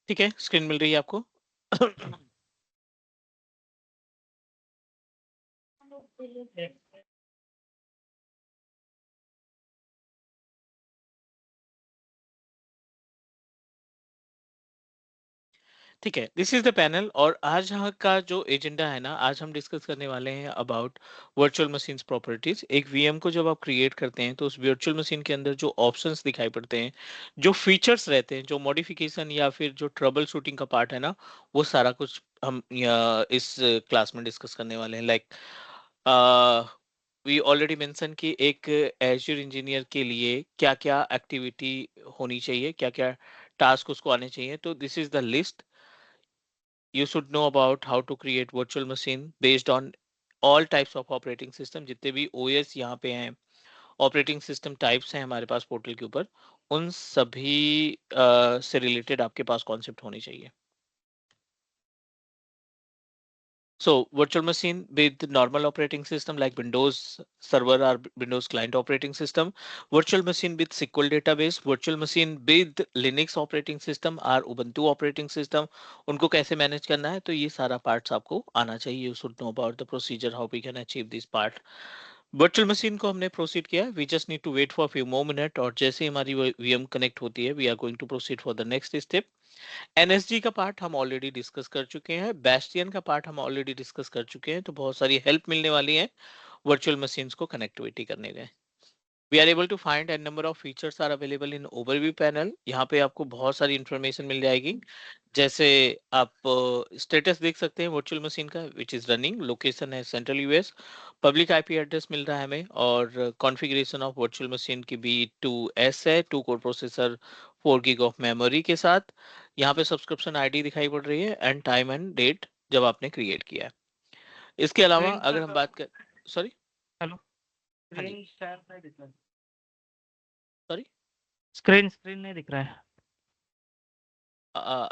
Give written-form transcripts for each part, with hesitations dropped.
ठीक है, स्क्रीन मिल रही है आपको? ठीक है, दिस इज द पैनल। और आज यहाँ का जो एजेंडा है ना, आज हम डिस्कस करने वाले हैं अबाउट वर्चुअल मशीन्स प्रॉपर्टीज। एक वीएम को जब आप क्रिएट करते हैं तो उस वर्चुअल मशीन के अंदर जो ऑप्शंस दिखाई पड़ते हैं, जो फीचर्स रहते हैं, जो मॉडिफिकेशन या फिर जो ट्रबल शूटिंग का पार्ट है ना, वो सारा कुछ हम इस क्लास में डिस्कस करने वाले हैं। लाइक वी ऑलरेडी मेंशन कि एक एज्योर इंजीनियर के लिए क्या क्या एक्टिविटी होनी चाहिए, क्या क्या टास्क उसको आने चाहिए। तो this is the list. You should know about how to create virtual machine based on all types of operating system। जितने भी OS यहाँ पे हैं, ऑपरेटिंग सिस्टम टाइप्स हैं हमारे पास पोर्टल के ऊपर, उन सभी से रिलेटेड आपके पास कॉन्सेप्ट होनी चाहिए। So virtual machine with normal operating system like Windows Server or Windows Client operating system, virtual machine with SQL database, virtual machine with Linux operating system और Ubuntu operating system, उनको कैसे manage करना है, तो ये सारा पार्ट्स आपको आना चाहिए। You should know about the procedure how we can achieve this part। Virtual machine को हमने प्रोसीड किया, we just need to wait for few more minute, और जैसे ही हमारी वीएम कनेक्ट होती है we are going to proceed for the next step. NSG का पार्ट हम ऑलरेडी डिस्कस कर चुके हैं, बेस्टियन का पार्ट हम ऑलरेडी डिस्कस कर चुके हैं, तो बहुत सारी हेल्प मिलने वाली है वर्चुअल मशीन्स को कनेक्टिविटी करने में। We are able to find and number of features are available in overview panel. यहाँ पे आपको बहुत सारी इंफॉर्मेशन मिल जाएगी, जैसे आप स्टेटस देख सकते हैं वर्चुअल मशीन का, विच इज रनिंग, लोकेशन है central US, public IP address मिल रहा है हमें, और कॉन्फ़िगरेशन ऑफ वर्चुअल मशीन की B2S है, 2 core processor, 4 gig of memory के साथ। यहाँ पे सब्सक्रिप्शन आईडी दिखाई पड़ रही है एंड टाइम एंड डेट जब आपने क्रिएट किया है। इसके अलावा स्क्रीन अगर हम बात कर, सॉरी, हेलो हाँ जी, स्क्रीन शेयर नहीं दिख रहा है। सॉरी, स्क्रीन नहीं दिख रहा है।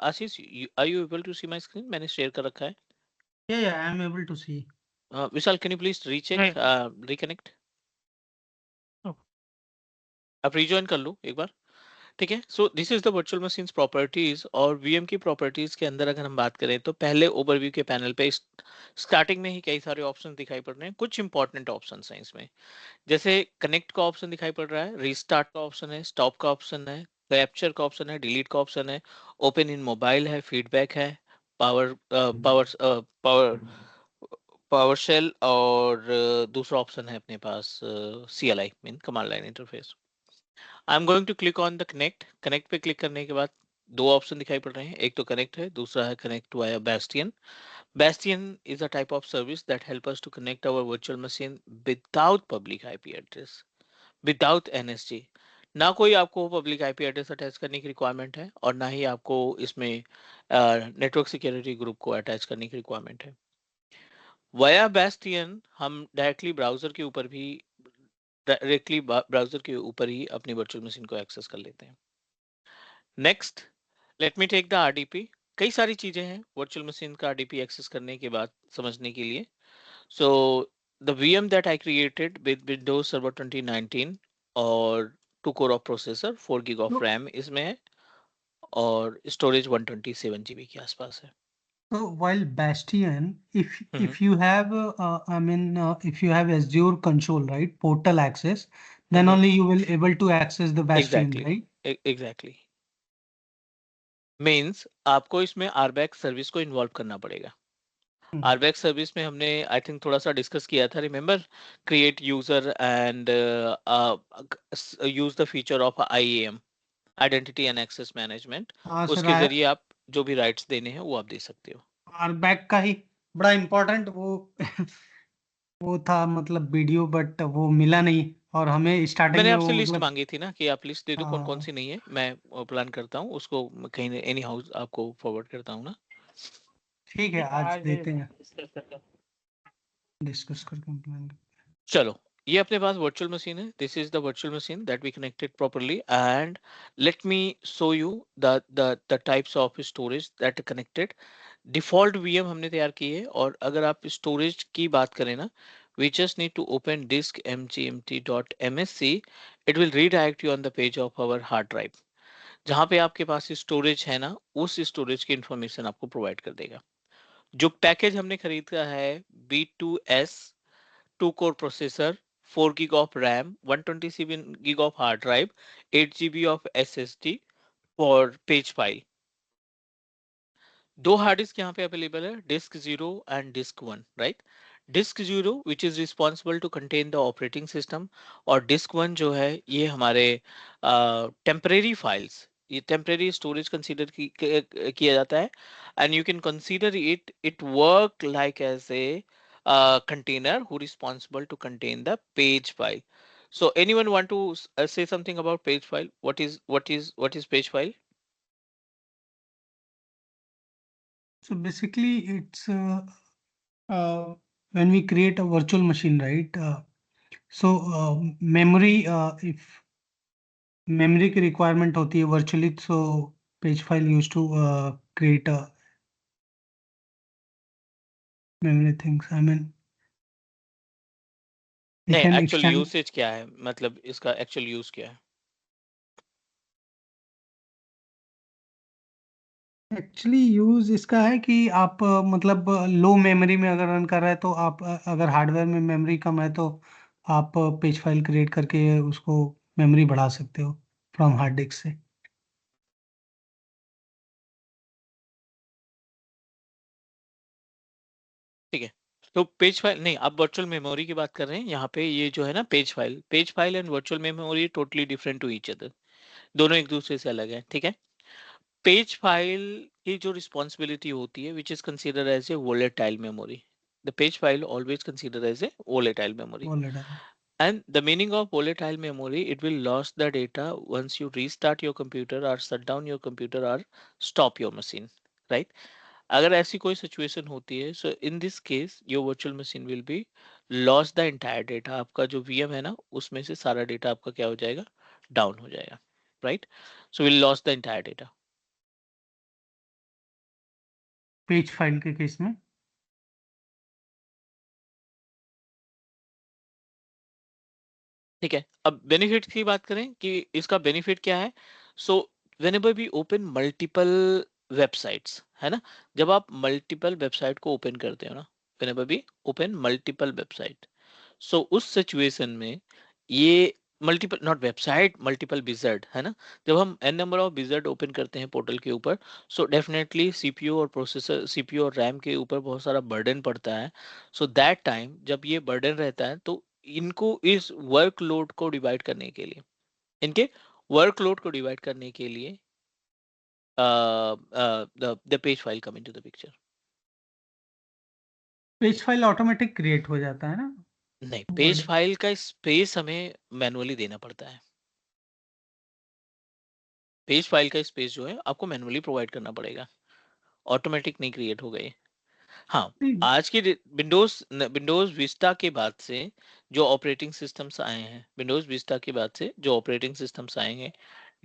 Ashish, are you able to see my screen? मैंने शेयर कर रखा है। Yeah, I am able to see. Vishal, can you please recheck, नहीं। रिकनेक्ट? ओह, आप रिजॉइन कर लो एक बार। ठीक है, so this is the virtual machines properties. और वीएम की प्रॉपर्टीज के अंदर अगर हम बात करें तो पहले ओवरव्यू के पैनल पे स्टार्टिंग में ही कई सारे ऑप्शंस दिखाई पड़ रहे हैं। कुछ इंपॉर्टेंट ऑप्शंस हैं इसमें, जैसे कनेक्ट का ऑप्शन दिखाई पड़ रहा है, रीस्टार्ट का ऑप्शन है, स्टॉप का ऑप्शन है, कैप्चर का ऑप्शन है, डिलीट का ऑप्शन है, ओपन इन मोबाइल है, फीडबैक है, power power power power shell, और दूसरा ऑप्शन है अपने पास CLI mean command line interface. I am going to click on the connect. Connect पे क्लिक करने के बाद दो ऑप्शन दिखाई पड़ रहे हैं, एक तो कनेक्ट है, दूसरा है connect via Bastion। Bastion is a type of service that help us to connect our virtual machine without public IP address, without NSG। ना कोई आपको पब्लिक आईपी एड्रेस अटैच करने की रिक्वायरमेंट है, और ना ही आपको इसमें नेटवर्क सिक्योरिटी ग्रुप को अटैच करने की रिक्वायरमेंट है। वाया Bastion हम डायरेक्टली ब्राउजर के ऊपर ही अपनी वर्चुअल मशीन को एक्सेस कर लेते हैं। Next, let me take the RDP. कई सारी चीजें हैं वर्चुअल मशीन का आरडीपी एक्सेस करने के बाद समझने के लिए। So the VM that I created with Windows server 2019, और 2 core of processor, 4 gig of So, RAM इसमें है, और स्टोरेज 127 GB के आसपास है। so while Bastion, hmm, if you have, if you have Azure console, right, portal access, then only you will able to access the Bastion, exactly, right? Exactly, means आपको इसमें आरबैक service को involve करना पड़ेगा। Hmm. आरबैक service में हमने I think थोड़ा सा discuss किया था, remember, create user and use the feature of IAM, identity and access management. हाँ सर, उसके जरिए आप जो भी राइट्स देने हैं वो आप दे सकते हो। बैक का ही बड़ा इम्पोर्टेंट वो वो था, मतलब वीडियो, बट वो मिला नहीं, और हमें स्टार्टिंग मैंने में आपसे वो लिस्ट मतलब मांगी थी ना कि आप लिस्ट दे दो कौन कौन हाँ, सी नहीं है, मैं प्लान करता हूँ उसको, कहीं एनी हाउस आपको फॉरवर्ड करता हूँ ना। ठीक है, ठीक है, आज आज देते हैं, डिस्कस करते हैं। डिस्कस करके प्लान। चलो, ये अपने पास वर्चुअल मशीन है, this is the virtual machine that we connected properly, and let me show you the types of storage that connected. Default VM हमने तैयार की है, और अगर आप स्टोरेज की बात करें ना, we just need to open disk mgmt.msc, it will redirect you on the page of our hard drive। जहां पे आपके पास स्टोरेज है ना, उस स्टोरेज की इंफॉर्मेशन आपको प्रोवाइड कर देगा। जो पैकेज हमने खरीदा है B2S 2 core processor, 4 GB of RAM, 127 GB of hard drive, 8 GB of SSD और पेज फाइल। दो हार्ड डिस्क यहाँ पे अवेलेबल है, disk 0 and disk 1, right. Disk 0 which is responsible to contain the operating system, और disk 1 जो है ये हमारे टेम्परेरी फाइल्स, ये टेम्परेरी स्टोरेज कंसीडर किया जाता है। And you can consider it work like as A container who responsible to contain the page file. So anyone want to say something about page file? What is page file? So basically, it's when we create a virtual machine, right? So memory, if memory की requirement होती है virtually, so page file used to create a memory things. I mean, we नहीं, can actual extend. Usage क्या है, मतलब इसका actual use क्या है? एक्चुअली यूज इसका है कि आप मतलब लो मेमोरी में अगर रन कर रहा है तो आप अगर हार्डवेयर में मेमोरी कम है तो आप पेज फाइल क्रिएट करके उसको मेमोरी बढ़ा सकते हो फ्रॉम हार्ड डिस्क से। ठीक है, तो पेज फाइल नहीं, आप वर्चुअल मेमोरी की बात कर रहे हैं यहाँ पे। ये जो है ना page file and virtual memory totally different to each other, दोनों एक दूसरे से अलग है, ठीक है। पेज फाइल की जो रिस्पॉन्सिबिलिटी होती है which is consider as a volatile memory, the page file always consider as a volatile memory. Wallet है। And the meaning of volatile memory, it will lose the data once you restart your computer or shut down your computer or stop your machine, right? अगर ऐसी कोई situation होती है, so in this case your virtual machine will be loss the entire data. आपका जो VM है ना, उसमें से सारा डेटा आपका क्या हो जाएगा, डाउन हो जाएगा, right. So will loss the entire data. Page file के केस में ठीक है, अब बेनिफिट की बात करें कि इसका बेनिफिट क्या है। सो whenever we open multiple websites, है ना, जब आप मल्टीपल वेबसाइट को ओपन करते हो ना, whenever we open multiple website, सो उस सिचुएशन में ये multiple not website, multiple wizard, है ना, जब हम n number of wizard open करते हैं पोर्टल के ऊपर, सो डेफिनेटली सीपीयू और प्रोसेसर, सीपीयू और रैम के ऊपर बहुत सारा बर्डन पड़ता है। सो दैट टाइम जब ये बर्डन रहता है, तो इनको इस वर्कलोड को डिवाइड करने के लिए, इनके वर्कलोड को डिवाइड करने के लिए the page file come into the picture. Page file automatic create हो जाता है ना नहीं, पेज वर्ड। फाइल का स्पेस हमें मैनुअली देना पड़ता है। पेज फाइल का स्पेस जो है आपको मैनुअली प्रोवाइड करना पड़ेगा, ऑटोमेटिक नहीं क्रिएट हो गई। हाँ, आज की विंडोज विंडोज विस्टा के बाद से जो ऑपरेटिंग सिस्टम्स आए हैं, विंडोज विस्टा के बाद से जो ऑपरेटिंग सिस्टम्स आए हैं,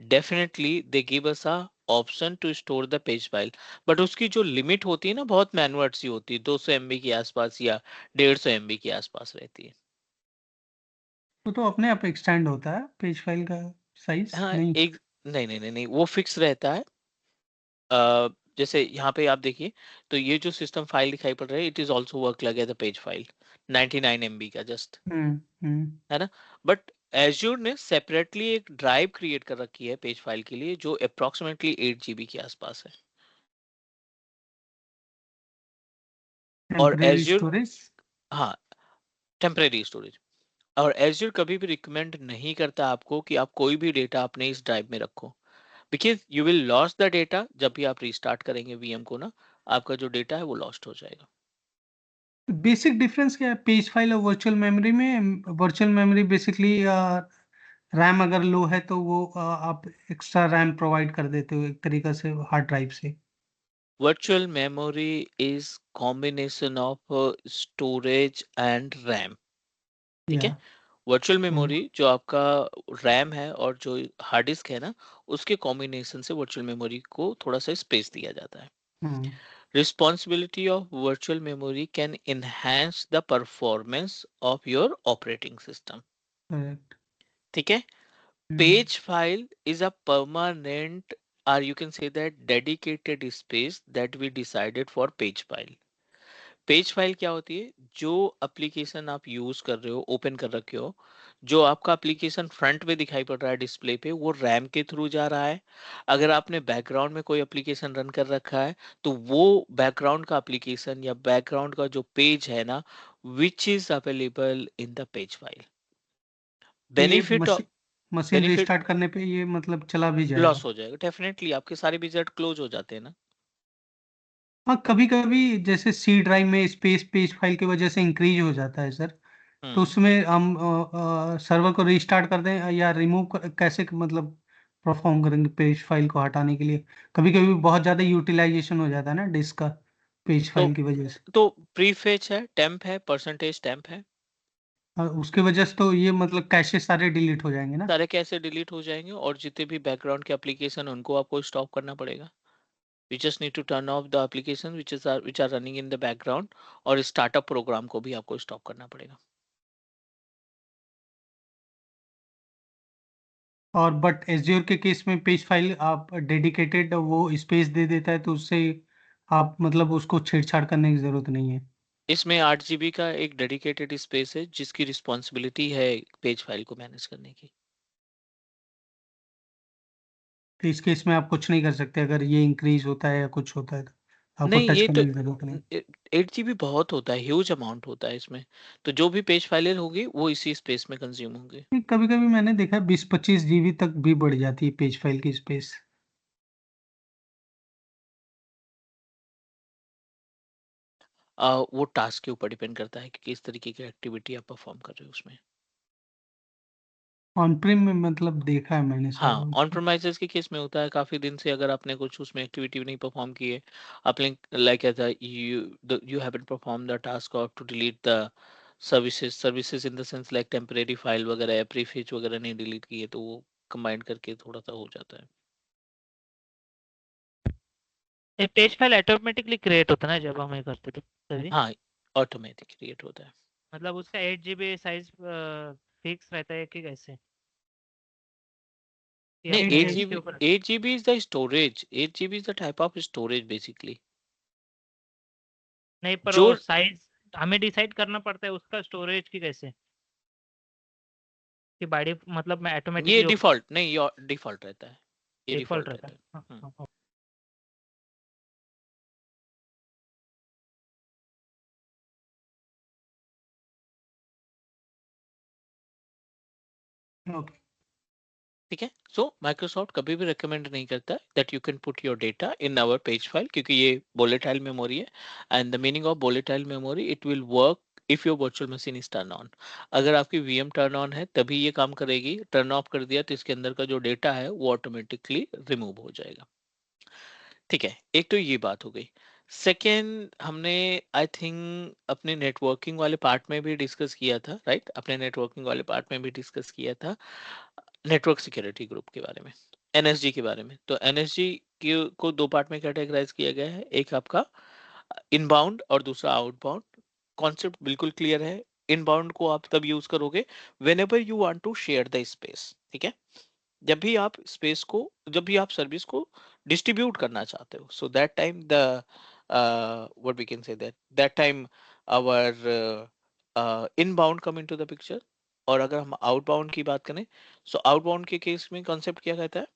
definitely they give us a option to store the page file. But उसकी जो लिमिट होती है ना, बहुत मैनुअल सी होती है, 200 MB के आसपास या 150 MB के आसपास रहती है। तो अपने आप एक्सटेंड होता है पेज फाइल का साइज हाँ, नहीं। एक नहीं नहीं नहीं नहीं, वो फिक्स रहता है। अ, जैसे यहाँ पे आप देखिए, तो ये जो सिस्टम फाइल दिखाई पड़ रहा है, इट इज ऑल्सो वर्क लगे द पेज फाइल, 99 MB का जस्ट, हम्म। है ना। बट एज्योर ने सेपरेटली एक ड्राइव क्रिएट कर रखी है पेज फाइल के लिए, जो अप्रोक्सीमेटली 8 GB के आसपास है। और टेम्परेरी एज्योर, स्टोरेज। हाँ, टेम्परेरी स्टोरेज। और एज्योर कभी भी रिकमेंड नहीं करता आपको कि आप कोई भी डेटा अपने इस ड्राइव में रखो, because you will loss the data. जब भी आप रीस्टार्ट करेंगे वीएम को ना, आपका जो डेटा है वो लॉस्ट हो जाएगा। बेसिक डिफरेंस क्या है पेज फाइल और वर्चुअल मेमोरी में? वर्चुअल मेमोरी बेसिकली रैम अगर लो है तो वो आप एक्स्ट्रा रैम प्रोवाइड कर देते हो एक तरीका से हार्ड ड्राइव से। Virtual memory is combination of storage and RAM, ठीक या। है। वर्चुअल मेमोरी जो आपका रैम है और जो हार्ड डिस्क है ना, उसके कॉम्बिनेशन से वर्चुअल मेमोरी को थोड़ा सा स्पेस दिया जाता है। Hmm. Responsibility of virtual memory can enhance the performance of your operating system, correct. ठीक है। page file is a permanent, or you can say that dedicated space that we decided for page file. Page file क्या होती है? जो application आप use कर रहे हो, ओपन कर रखे हो, जो आपका एप्लीकेशन फ्रंट में दिखाई पड़ रहा है डिस्प्ले पे, वो रैम के थ्रू जा रहा है। अगर आपने बैकग्राउंड में कोई एप्लीकेशन रन कर रखा है, तो वो बैकग्राउंड का एप्लीकेशन या बैकग्राउंड का जो पेज है ना, which is available in the page file. तो ये बेनिफिट मशीन बेनिफिट रीस्टार्ट करने पे ये मतलब चला भी जाएगा। लॉस हो जाएगा, डेफिनेटली आपके सारे विजेट क्लोज हो जाते हैं ना। हाँ, कभी कभी जैसे सी ड्राइव में स्पेस पेज फाइल की वजह से इंक्रीज हो जाता है सर। तो हम्म। उसमें हम सर्वर को रीस्टार्ट कर दें या रिमूव कैसे मतलब परफॉर्म करेंगे पेज फाइल को हटाने के लिए? कभी कभी बहुत ज़्यादा यूटिलाइजेशन हो जाता है ना डिस्क का पेज तो फाइल की वजह से। तो प्रीफेच है, टेम्प है, परसेंटेज टेम्प है, उसके वजह से तो ये मतलब कैशे सारे डिलीट हो जाएंगे ना। सारे कैसे डिलीट हो जाएंगे, और जितने भी बैकग्राउंड के एप्लीकेशन उनको आपको स्टॉप करना पड़ेगा। You just need to turn off the application which are running in the background, और स्टार्टअप प्रोग्राम को भी आपको स्टॉप करना पड़ेगा। और बट एज्योर के केस में पेज फाइल आप डेडिकेटेड वो स्पेस दे देता है, तो उससे आप मतलब उसको छेड़छाड़ करने की जरूरत नहीं है। इसमें 8 GB का एक डेडिकेटेड स्पेस है जिसकी रिस्पॉन्सिबिलिटी है पेज फाइल को मैनेज करने की। तो इस केस में आप कुछ नहीं कर सकते अगर ये इंक्रीज होता है या कुछ होता है तो आपको नहीं, टच ये तो करने की जरूरत नहीं। 8 GB बहुत होता है, ह्यूज अमाउंट होता है इसमें। तो जो भी पेज फाइलें होगी वो इसी स्पेस में कंज्यूम होंगे। कभी कभी मैंने देखा है 20-25 GB तक भी बढ़ जाती है पेज फाइल की स्पेस। वो टास्क के ऊपर डिपेंड करता है कि किस तरीके की एक्टिविटी आप परफॉर्म कर रहे हो उसमें। ऑन प्रिम में मतलब देखा है मैंने सर। हाँ, ऑन प्रोमाइजेस के केस में होता है, काफी दिन से अगर आपने कुछ उसमें एक्टिविटी नहीं परफॉर्म की है, आपने like as you haven't perform the task और to delete the services in the sense like temporary file वगैरह या प्रीफेच वगैरह नहीं डिलीट की है, तो वो कंबाइन करके थोड़ा सा हो जाता है। ये पेज फाइल ऑटोमेटिकली क्रिएट होता है ना जब हम ये करते थे तभी? हाँ, ऑटोमेटिक क्रिएट होता है। मतलब उसका 8 GB साइज फिक्स रहता है कि कैसे, कि नहीं, आपको एट एट जी उसके जीबी ऊपर? 8 GB is the storage, 8 GB is the type of storage basically. नहीं, पर जो वो साइज हमें डिसाइड करना पड़ता है उसका स्टोरेज की कैसे, कि बाड़ी मतलब मैं ये ऑटोमेटिकली डिफॉल्ट नहीं, ये डिफॉल्ट रहता है, ये डिफॉल्ट डिफॉल्ट रहता रहता है? है। हाँ, हम्म। हाँ, हाँ। ओके। ठीक है। सो माइक्रोसॉफ्ट कभी भी रिकमेंड नहीं करता that you can put your data in our page file, क्योंकि ये वोलेटाइल मेमोरी है। And the meaning of volatile memory, it will work if your virtual machine is turn on. अगर आपकी वीएम टर्न ऑन है तभी ये काम करेगी, टर्न ऑफ कर दिया तो इसके अंदर का जो डेटा है वो ऑटोमेटिकली रिमूव हो जाएगा। ठीक है, एक तो ये बात हो गई। सेकेंड, हमने आई थिंक अपने नेटवर्किंग वाले पार्ट में भी डिस्कस किया था, राइट? अपने नेटवर्किंग वाले पार्ट में भी डिस्कस किया था नेटवर्क सिक्योरिटी ग्रुप के बारे में, एनएसजी के बारे में। तो एनएसजी को दो पार्ट में कैटेगराइज किया गया है, एक आपका इनबाउंड और दूसरा आउटबाउंड। कॉन्सेप्ट बिल्कुल क्लियर है। इनबाउंड को आप तब यूज करोगे whenever you want to share the space, ठीक है? जब भी आप सर्विस को डिस्ट्रीब्यूट करना चाहते हो, so that time the what we can say that time our inbound come into the picture. और अगर हम आउटबाउंड की बात करें, सो आउटबाउंड के केस में कॉन्सेप्ट क्या कहता है?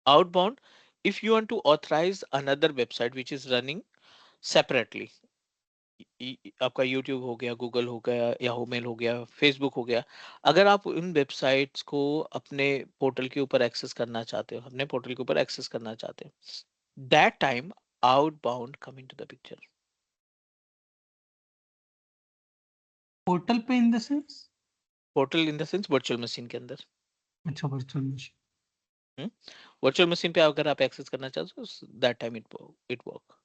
Outbound, if you want to authorize another website which is running separately, आपका यूट्यूब हो गया, गूगल हो गया, याहू मेल हो गया, फेसबुक हो गया, अगर आप उन वेबसाइट्स को अपने पोर्टल के ऊपर एक्सेस करना चाहते हो, अपने पोर्टल के ऊपर एक्सेस करना चाहते हो, that time outbound come into the picture. Portal पे in the sense? Portal in the sense virtual machine के अंदर। अच्छा, वर्चुअल मशीन। वर्चुअल मशीन पे अगर आप एक्सेस करना चाहते हो, दैट टाइम इट वर्क।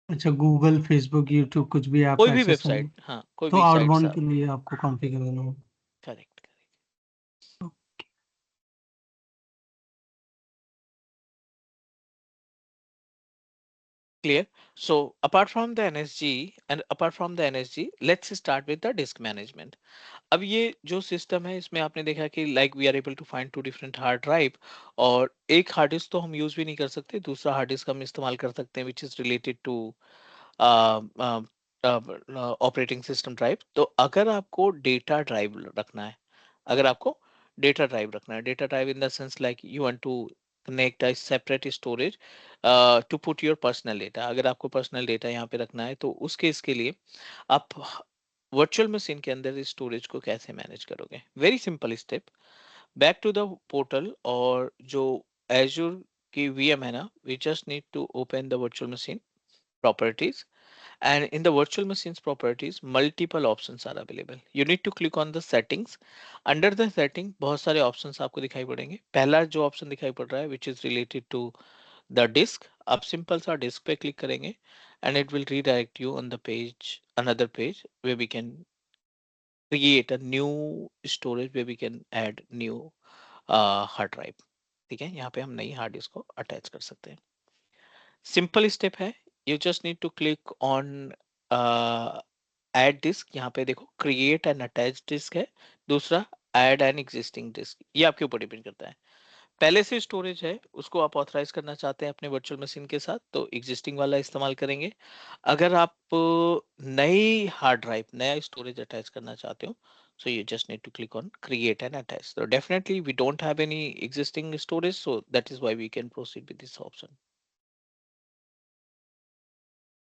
अच्छा, गूगल फेसबुक यूट्यूब कुछ भी आप कोई भी एक्सेस वेबसाइट, करना हाँ, कोई तो भी साइट्स आउटबाउंड आप। के लिए आपको कॉन्फ़िगर करना होगा। Correct. Clear. So apart from the NSG, let's start with the disk management. अब ये जो सिस्टम है इसमें आपने देखा कि like we are able to find two different hard drive, और एक हार्ड डिस्क तो हम यूज भी नहीं कर सकते, दूसरा हार्ड डिस्क हम इस्तेमाल कर सकते हैं which is related to operating system drive. तो अगर आपको डेटा ड्राइव रखना है, अगर आपको डेटा ड्राइव रखना है, data drive in the sense like you want to connect a separate storage to put your personal data, अगर आपको पर्सनल डेटा यहाँ पे रखना है तो उस केस के लिए आप वर्चुअल मशीन के अंदर स्टोरेज को कैसे मैनेज करोगे? Very simple step, back to the portal, और जो एज्योर की वीएम है ना, we just need to open the virtual machine properties, and in the virtual machines properties multiple options are available. You need to click on the settings. Under the setting बहुत सारे options आपको दिखाई पड़ेंगे। पहला जो option दिखाई पड़ रहा है which is related to the disk, आप simple सा disk पे click करेंगे and it will redirect you on the page, another page where we can create a new storage, where we can add new hard drive। ठीक है, यहाँ पे हम नई हार्ड डिस्क को अटैच कर सकते हैं। सिंपल स्टेप है, you just need to click on add disk. यहाँ पे देखो क्रिएट एन अटैच डिस्क है, दूसरा ऐड एन एग्जिस्टिंग डिस्क, ये आपके ऊपर डिपेंड करता है। पहले से स्टोरेज है उसको आप ऑथराइज करना चाहते हैं अपने वर्चुअल मशीन के साथ तो एग्जिस्टिंग वाला इस्तेमाल करेंगे। अगर आप नई हार्ड ड्राइव, नया स्टोरेज अटैच करना चाहते हो, so you just need to click on create and attach. So definitely we don't have any existing storage, so that is why we can proceed with this option.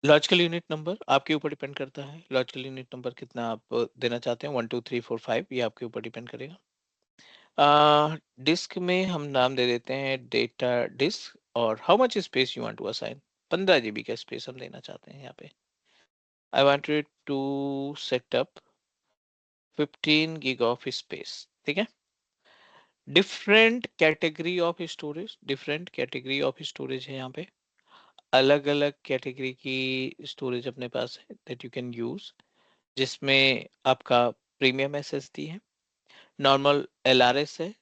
Logical unit number आपके ऊपर depend करता है, logical unit number कितना आप देना चाहते हैं, 1 2 3 4 5, ये आपके ऊपर डिपेंड करेगा। डिस्क में हम नाम दे देते हैं डेटा डिस्क, और how much space you want to assign, 15 GB का स्पेस हम देना चाहते हैं यहाँ पे। I wanted to set up 15 GB of space. ठीक है, different category of storage, different category of storage है यहाँ पे, अलग अलग कैटेगरी की स्टोरेज अपने पास है दैट यू कैन यूज, जिसमें आपका प्रीमियम एसएसडी है, नॉर्मल एलआरएस है,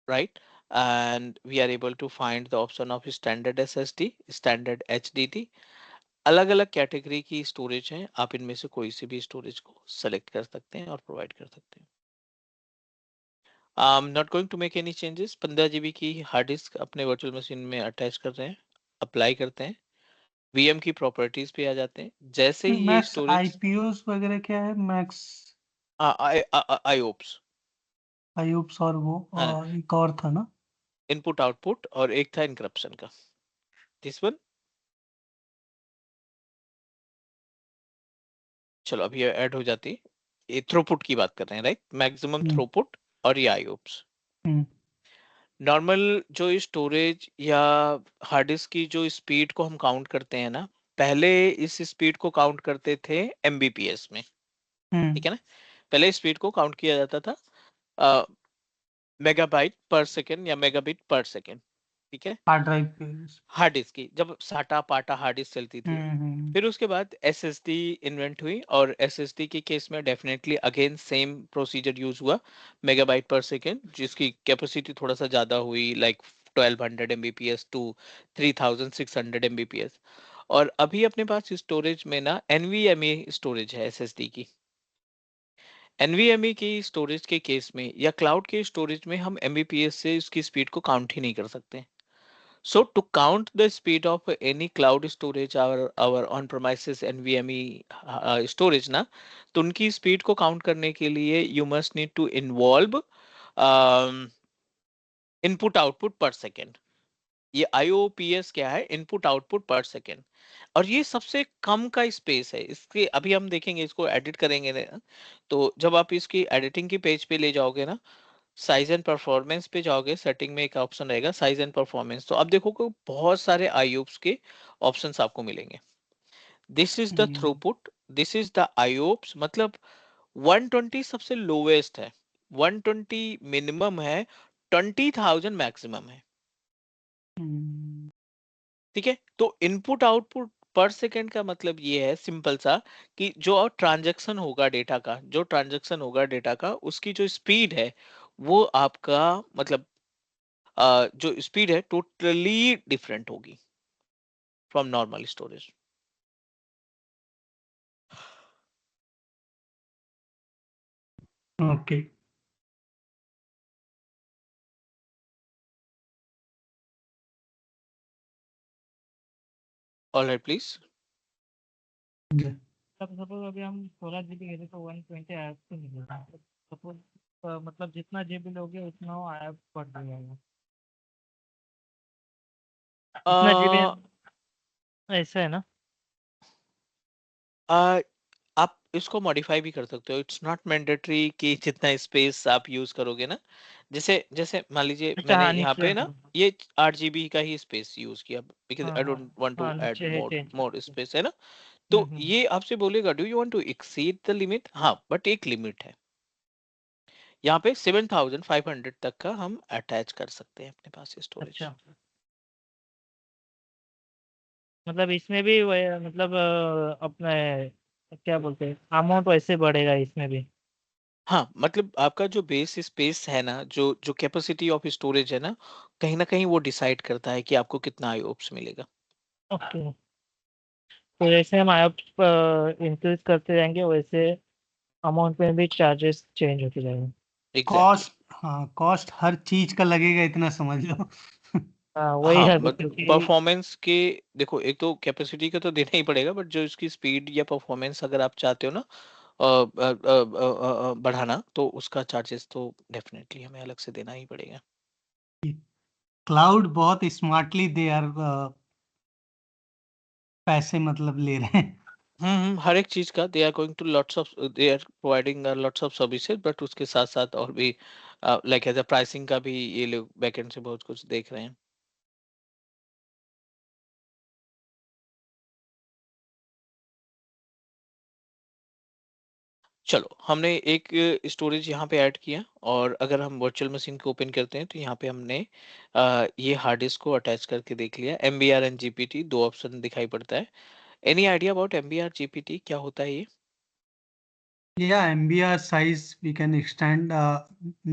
right, and we are able to find the option of standard SSD, standard HDD. अलग अलग कैटेगरी की स्टोरेज है, आप इनमें से कोई सी भी स्टोरेज को सेलेक्ट कर सकते हैं और प्रोवाइड कर सकते हैं। I am not going to make any changes. 15 GB की हार्ड डिस्क अपने वर्चुअल मशीन में अटैच कर रहे हैं, अप्लाई करते हैं, वीएम की प्रॉपर्टीज पे आ जाते हैं, जैसे ही ये मैक्स स्टोरेज आईपीओस वगैरह क्या है? मैक्स आईओप्स, आईओप्स और वो हाँ, एक और था ना? इनपुट आउटपुट, और एक था इनक्रप्शन का, दिस वन। चलो अभी ये ऐड हो जाती है, ये थ्रूपुट की बात कर रहे हैं, राइट, मैक्सिमम हम्म थ्रूपुट, और ये आईओप्स। हम्म नॉर्मल जो स्टोरेज या हार्ड डिस्क की जो स्पीड को हम काउंट करते हैं ना, पहले इस स्पीड को काउंट करते थे एमबीपीएस में। हम्म ठीक है ना, पहले स्पीड को काउंट किया जाता था मेगाबाइट पर सेकेंड या मेगाबिट पर सेकेंड। ठीक है, हार्ड ड्राइव पे। हार्ड डिस्क की जब साटा पाटा हार्ड डिस्क चलती थी, हम्म। फिर उसके बाद एसएसडी इन्वेंट हुई, और एसएसडी के केस में definitely again same procedure use हुआ, मेगाबाइट पर सेकेंड, जिसकी कैपेसिटी थोड़ा सा ज्यादा हुई, लाइक 1200 MBPS टू 3600 MBPS। और अभी अपने पास स्टोरेज में ना एनवीएमए स्टोरेज है एसएसडी की। एनवीएमई की स्टोरेज के केस में या क्लाउड के स्टोरेज में हम एमबीपीएस से उसकी स्पीड को काउंट ही नहीं कर सकते। So to count the speed of any cloud storage our on premises NVMe storage ना, तो उनकी स्पीड को काउंट करने के लिए you must need to involve input output per second. ये आईओपीएस क्या है, इनपुट आउटपुट पर सेकेंड, और ये सबसे कम का स्पेस है इसके। अभी हम देखेंगे, इसको एडिट करेंगे ना, तो जब आप इसकी एडिटिंग की पेज पे ले जाओगे ना, साइज एंड परफॉर्मेंस पे जाओगे, सेटिंग में एक ऑप्शन रहेगा साइज एंड परफॉर्मेंस, तो आप देखोगे बहुत सारे आईओप्स के ऑप्शंस आपको मिलेंगे। This is the hmm throughput, this is the IOPS, मतलब 120 सबसे लोवेस्ट है, 120 मिनिमम है, 20,000 मैक्सिमम है। हम्म ठीक है, तो इनपुट आउटपुट पर सेकेंड का मतलब ये है सिंपल सा, कि जो ट्रांजैक्शन होगा डेटा का, जो ट्रांजैक्शन होगा डेटा का, उसकी जो स्पीड है वो आपका मतलब जो स्पीड है टोटली डिफरेंट होगी। from normal storage. Okay. All right, please. Yeah. Suppose अभी हम 16 GB घेरे तो 120 ऐप तो मिलेगा। सपोज मतलब जितना GB लोगे उतना वो ऐप बढ़ जाएगा। जितना GB ऐसा है ना? आप इसको मॉडिफाई भी कर सकते हो। इट्स नॉट मैंडेटरी कि जितना स्पेस आप यूज करोगे ना, जैसे जैसे मान लीजिए अच्छा, मैंने हाँ, यहाँ नीचे पे ना ये 8 GB का ही स्पेस यूज किया, बिकॉज हाँ, आई हाँ, डोंट वांट टू हाँ, ऐड नीचे है मोर चेंज मोर करके। स्पेस, है ना। तो हम्म। ये आपसे बोलेगा do you want to exceed the limit, हाँ, बट एक लिमिट है। यहाँ पे 7500 तक का हम अटैच कर सकते हैं अपने पास स्टोरेज। अच्छा, मतलब इसमें भी वही मतलब अपना क्या बोलते हैं, अमाउंट वैसे बढ़ेगा इसमें भी? हाँ, मतलब आपका जो बेस स्पेस है ना, जो जो कैपेसिटी ऑफ स्टोरेज है ना कहीं वो डिसाइड करता है कि आपको कितना आईओप्स मिलेगा। ओके। तो जैसे हम ऐप इंक्रीज करते जाएंगे वैसे अमाउंट में भी चार्जेस चेंज होते जाएंगे। एग्जैक्टली। कॉस्ट, हाँ, कॉस्ट हर चीज का लगेगा, इतना समझ लो। हाँ, वही हाँ, है मतलब क्योंकि परफॉर्मेंस के, देखो एक तो कैपेसिटी का तो देना ही पड़ेगा, बट जो इसकी स्पीड या परफॉर्मेंस अगर आप चाहते हो ना बढ़ाना, तो उसका चार्जेस तो डेफिनेटली हमें अलग से देना ही पड़ेगा। क्लाउड बहुत स्मार्टली दे आर पैसे मतलब ले रहे हैं। हर एक चीज का they are going to lots of, they are providing lots of services, but उसके साथ साथ और भी लाइक एज अ प्राइसिंग का भी ये लोग बैकएंड से बहुत कुछ देख रहे हैं। चलो, हमने एक स्टोरेज यहाँ पे ऐड किया, और अगर हम वर्चुअल मशीन को ओपन करते हैं तो यहाँ पे हमने ये हार्ड डिस्क को अटैच करके देख लिया। MBR एंड जीपीटी दो ऑप्शन दिखाई पड़ता है। Any idea about MBR GPT, क्या होता है ये? Yeah, MBR size we can extend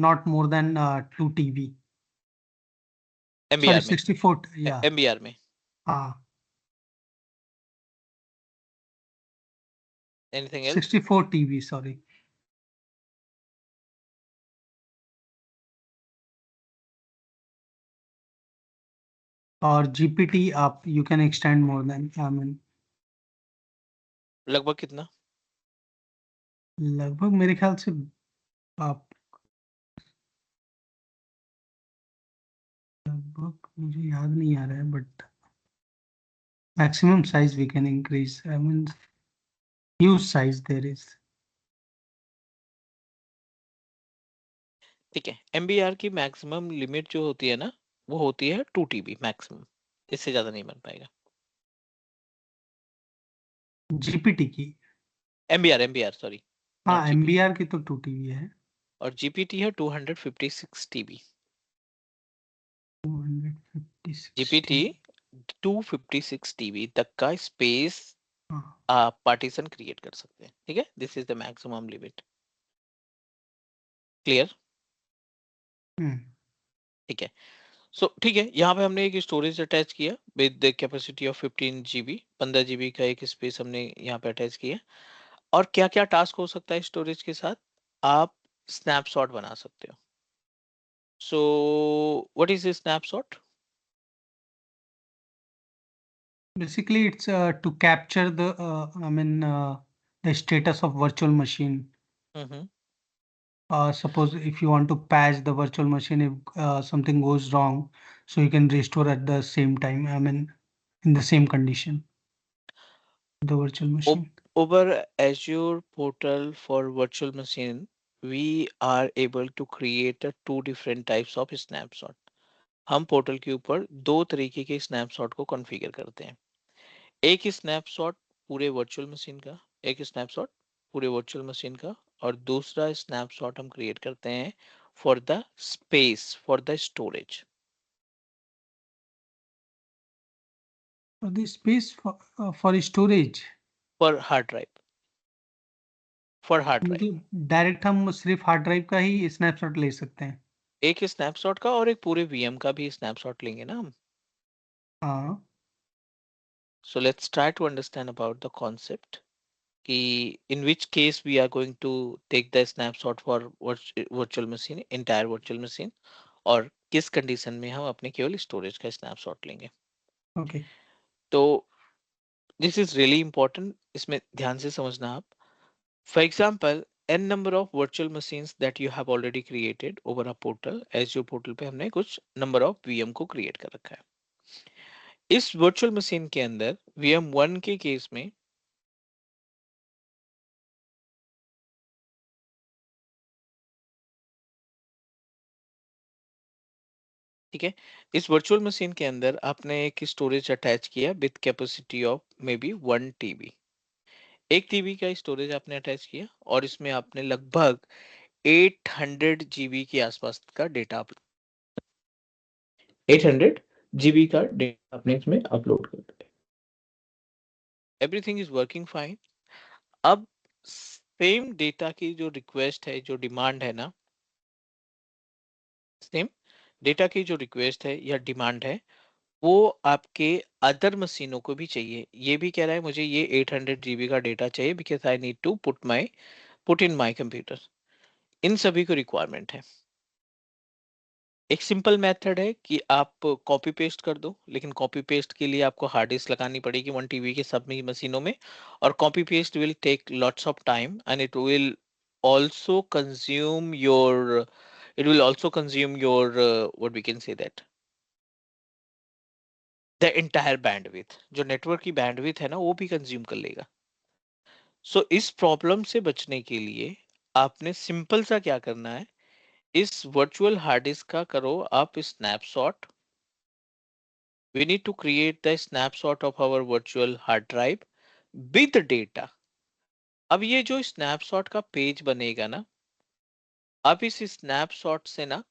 not more than 2 TB. Sorry, MBR में, 64. Yeah. MBR में हाँ, एनीथिंग एल्स? 64 TB. Sorry. और GPT आप you can extend more than, I mean, लगभग कितना? लगभग मेरे ख्याल से आप लगभग, मुझे याद नहीं आ रहा है, but maximum size we can increase. I mean, huge size there is. ठीक है, MBR की मैक्सिमम लिमिट जो होती है ना, वो होती है 2 TB मैक्सिमम, इससे ज्यादा नहीं बन पाएगा। GPT की, MBR सॉरी, हाँ, नॉट जीपीटी। MBR की तो 2 TB है। और जीपीटी है 256 TB। 256 GPT TB. 256 TB तक का स्पेस हाँ. आप पार्टीशन क्रिएट कर सकते हैं, ठीक है। This is the maximum limit. Clear? Hmm. ठीक है। सो ठीक है, यहाँ पे हमने एक स्टोरेज अटैच किया with the capacity of 15 GB, 15 GB का एक स्पेस हमने यहाँ पे अटैच किया। और क्या क्या टास्क हो सकता है स्टोरेज के साथ? आप स्नैपशॉट बना सकते हो। So what is snapshot? Basically, it's to capture the, the status of virtual machine. Hmm. Suppose if you want to patch the virtual machine, if something goes wrong, so you can restore at the same time. I mean, in the same condition, the virtual machine. Over Azure portal for virtual machine, we are able to create a two different types of snapshot. हम portal के ऊपर दो तरीके के snapshot को configure करते हैं। एक स्नैपशॉट पूरे वर्चुअल मशीन का, एक स्नैपशॉट पूरे वर्चुअल मशीन का, और दूसरा स्नैपशॉट हम क्रिएट करते हैं for the space, for the storage, For the space for storage, for hard drive, for hard drive. मतलब डायरेक्ट हम सिर्फ हार्ड ड्राइव का ही स्नैपशॉट ले सकते हैं। एक स्नैपशॉट का और एक पूरे VM का भी स्नैपशॉट लेंगे ना हम। हाँ. So let's try to understand about the concept. कि in which case we are going to take the snapshot for virtual machine, entire virtual machine, और किस कंडीशन में हम अपने केवल स्टोरेज का स्नैपशॉट लेंगे. ओके तो दिस इज रियली इंपॉर्टेंट, इसमें ध्यान से समझना आप. For example, n number of virtual machines that you have already created over a portal. Azure portal पे हमने कुछ number of VM को create कर रखा है. इस virtual machine के अंदर VM1 के केस में ठीक है, इस वर्चुअल मशीन के अंदर आपने एक स्टोरेज अटैच किया with capacity of may be 1 TB. 1 TB का स्टोरेज आपने अटैच किया और इसमें आपने लगभग 800 GB के आसपास का डेटा 800 GB का डेटा आपने इसमें अपलोड कर दिया. Everything is working fine. अब सेम डेटा की जो रिक्वेस्ट है, जो डिमांड है ना, सेम डेटा की जो रिक्वेस्ट है या डिमांड है, वो आपके अदर मशीनों को भी चाहिए. ये भी कह रहा है मुझे ये 800 GB का डेटा चाहिए because I need to put in my computer. इन सभी को रिक्वायरमेंट है. एक सिंपल मेथड है कि आप कॉपी पेस्ट कर दो, लेकिन कॉपी पेस्ट के लिए आपको हार्ड डिस्क लगानी पड़ेगी 1 TB के सब मशीनों में, और copy paste will take lots of time and also consume your it will also consume your what we can say that the entire bandwidth. जो नेटवर्क की बैंडविथ है ना, वो भी कंज्यूम कर लेगा. सो इस प्रॉब्लम से बचने के लिए आपने सिंपल सा क्या करना है, इस वर्चुअल हार्ड डिस्क का करो आप snapshot. We need to create the snapshot of our virtual hard drive with data. अब ये जो स्नैपशॉट का पेज बनेगा ना, आप इस स्नैपशॉट से ना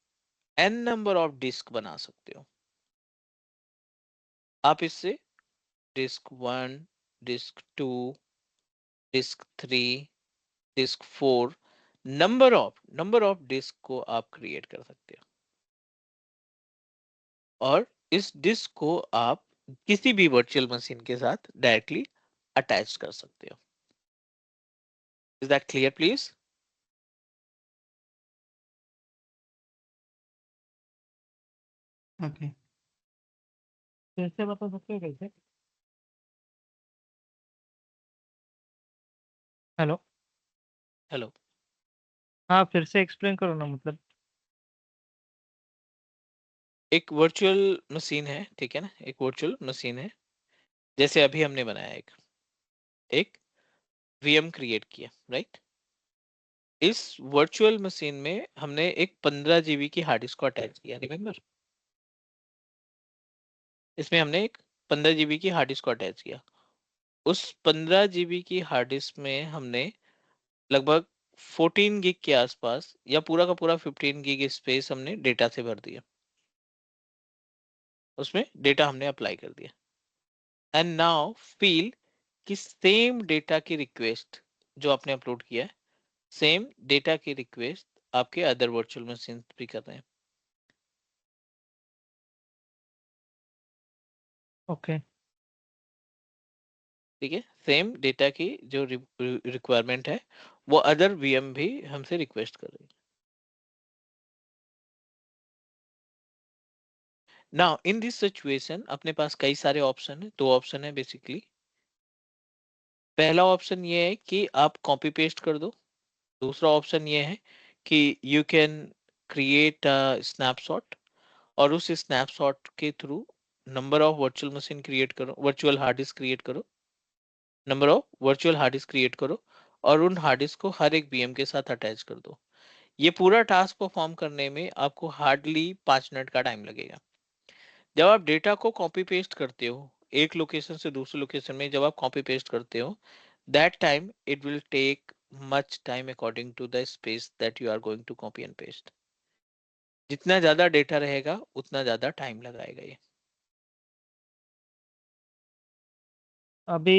n नंबर ऑफ डिस्क बना सकते हो. आप इससे disk 1, disk 2, disk 3, disk 4, number of disk को आप क्रिएट कर सकते हो, और इस डिस्क को आप किसी भी वर्चुअल मशीन के साथ डायरेक्टली अटैच कर सकते हो. Is that clear please? Okay फिर से बता सकते हो कैसे? हेलो. हेलो. हाँ, फिर से एक्सप्लेन करो ना, मतलब. एक वर्चुअल मशीन है, ठीक है ना, एक वर्चुअल मशीन है, जैसे अभी हमने बनाया एक VM क्रिएट किया, राइट. इस वर्चुअल मशीन में हमने एक 15 GB की हार्ड डिस्क को अटैच किया, रिमेम्बर. इसमें हमने एक 15 GB की हार्ड डिस्क को अटैच किया. उस 15 GB की हार्ड डिस्क में हमने लगभग 14 गिग के आसपास या पूरा का पूरा 15 गिग स्पेस हमने डेटा से भर दिया. उसमें डेटा हमने अप्लाई कर दिया. एंड नाउ फील कि सेम डेटा की रिक्वेस्ट जो आपने अपलोड किया है, सेम डेटा की रिक्वेस्ट आपके अदर वर्चुअल मशीन भी कर रहे हैं. ओके. ठीक है, सेम डेटा की जो रिक्वायरमेंट है वो अदर VM भी हमसे रिक्वेस्ट कर रही है. नाउ इन दिस सिचुएशन अपने पास कई सारे ऑप्शन है. दो ऑप्शन है बेसिकली. पहला ऑप्शन ये है कि आप कॉपी पेस्ट कर दो. दूसरा ऑप्शन ये है कि you can create a snapshot, और उस स्नैपशॉट के through number of virtual machine create करो, वर्चुअल हार्ड डिस्क क्रिएट करो, number of virtual hard disk create करो, और उन हार्ड डिस्क को हर एक VM के साथ अटैच कर दो. ये पूरा टास्क परफॉर्म करने में आपको हार्डली 5 मिनट का टाइम लगेगा. जब आप डेटा को कॉपी पेस्ट करते हो एक लोकेशन से दूसरे लोकेशन में, जब आप कॉपी पेस्ट करते हो, that time it will take much time according to the space that you are going to copy and paste. जितना ज्यादा डेटा रहेगा उतना ज्यादा टाइम लगाएगा ये. अभी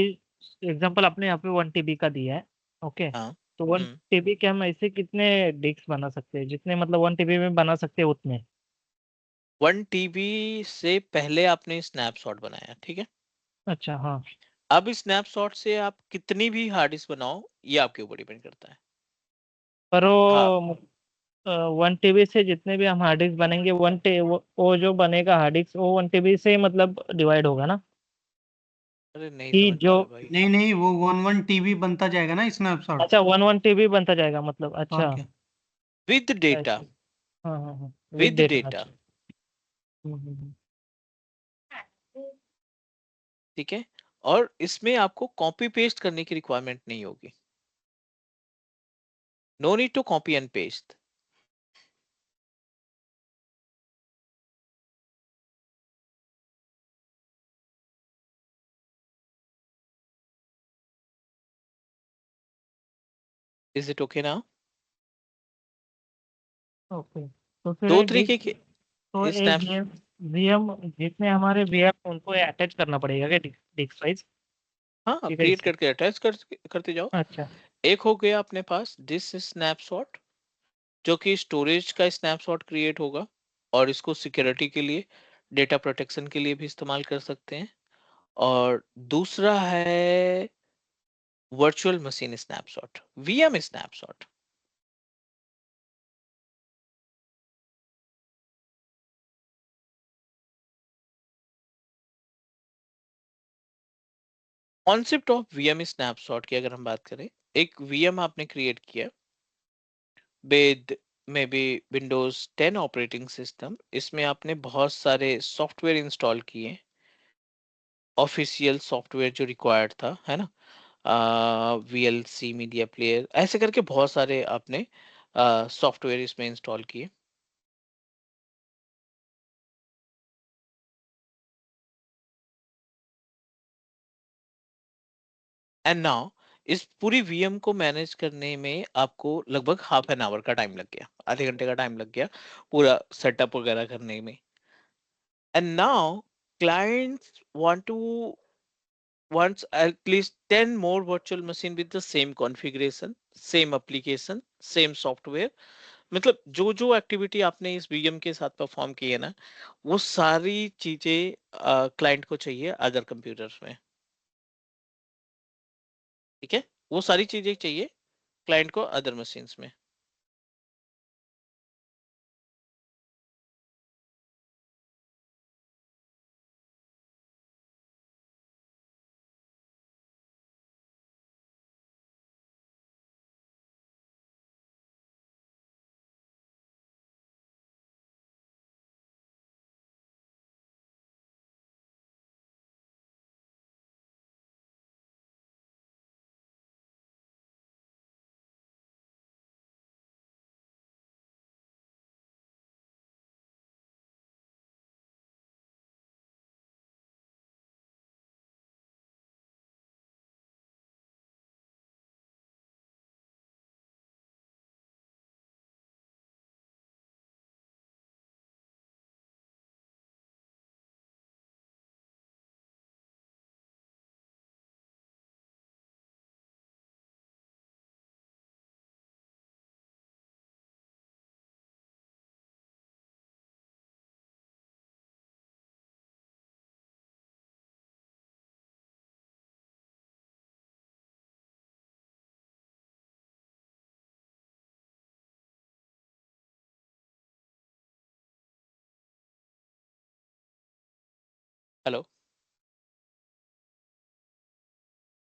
एग्जांपल आपने यहाँ पे 1 TB का दिया है. ओके. हाँ. तो 1 हम्म. TB के हम ऐसे कितने डिस्क बना सकते हैं, जितने मतलब 1 TB में बना सकते हैं उतने? 1 TB से पहले आपने स्नैपशॉट बनाया, ठीक है. अच्छा हाँ। अब इस स्नैपशॉट से आप कितनी भी हार्ड डिस्क बनाओ, ये आपके ऊपर डिपेंड करता है। पर हाँ, वो 1 TB से जितने भी हम हार्ड डिस्क बनेंगे, वो जो बनेगा हार्ड डिस्क वो 1 TB से मतलब डिवाइड होगा ना, अरे नहीं कि समझ जो, पा रहे भाई। नहीं नहीं, वो 1 1 TB बनता जाएगा ना स्नैपशॉट। अच्छा 1 1 TB बनता जाएगा मतलब, और अच्छा। क्या। विद डेटा, ऐसे, हाँ हाँ हाँ, विद विद डेटा, डेटा, अच्छा। हम्म। ठीक है। और इसमें आपको कॉपी पेस्ट करने की रिक्वायरमेंट नहीं होगी। No need to copy and paste. Is it okay now? Okay, तो फिर दो एक तरीके के तो एक स्नैप। वीएम, जितने हमारे वीएम उनको अटैच करना पड़ेगा क्या, डिस्क साइज, हाँ, ठीक है क्रिएट इससे। करके अटैच करते जाओ। अच्छा। एक हो गया अपने पास दिस स्नैपशॉट, जो कि स्टोरेज का स्नैपशॉट क्रिएट होगा, और इसको सिक्योरिटी के लिए, डेटा प्रोटेक्शन के लिए भी इस्तेमाल कर सकते हैं। और दूसरा है virtual machine snapshot, VM snapshot. Concept of VM snapshot की अगर हम बात करें, एक वीएम आपने क्रिएट किया with may be Windows 10 operating system, इसमें आपने बहुत सारे सॉफ्टवेयर इंस्टॉल किए, ऑफिशियल सॉफ्टवेयर जो रिक्वायर्ड था, है ना, वीएलसी, मीडिया प्लेयर, ऐसे करके बहुत सारे आपने सॉफ्टवेयर इसमें इंस्टॉल किए। एंड नाउ इस पूरी वीएम को मैनेज करने में आपको लगभग हाफ एन आवर का टाइम लग गया, आधे घंटे का टाइम लग गया पूरा सेटअप वगैरह करने में। And now clients wants at least 10 more virtual machine with the same configuration, same application, same software। मतलब जो जो एक्टिविटी आपने इस वीएम के साथ परफॉर्म की है ना, वो सारी चीजें क्लाइंट को चाहिए अदर कंप्यूटर्स में। ठीक है, वो सारी चीजें चाहिए क्लाइंट को अदर मशीन्स में। Hello,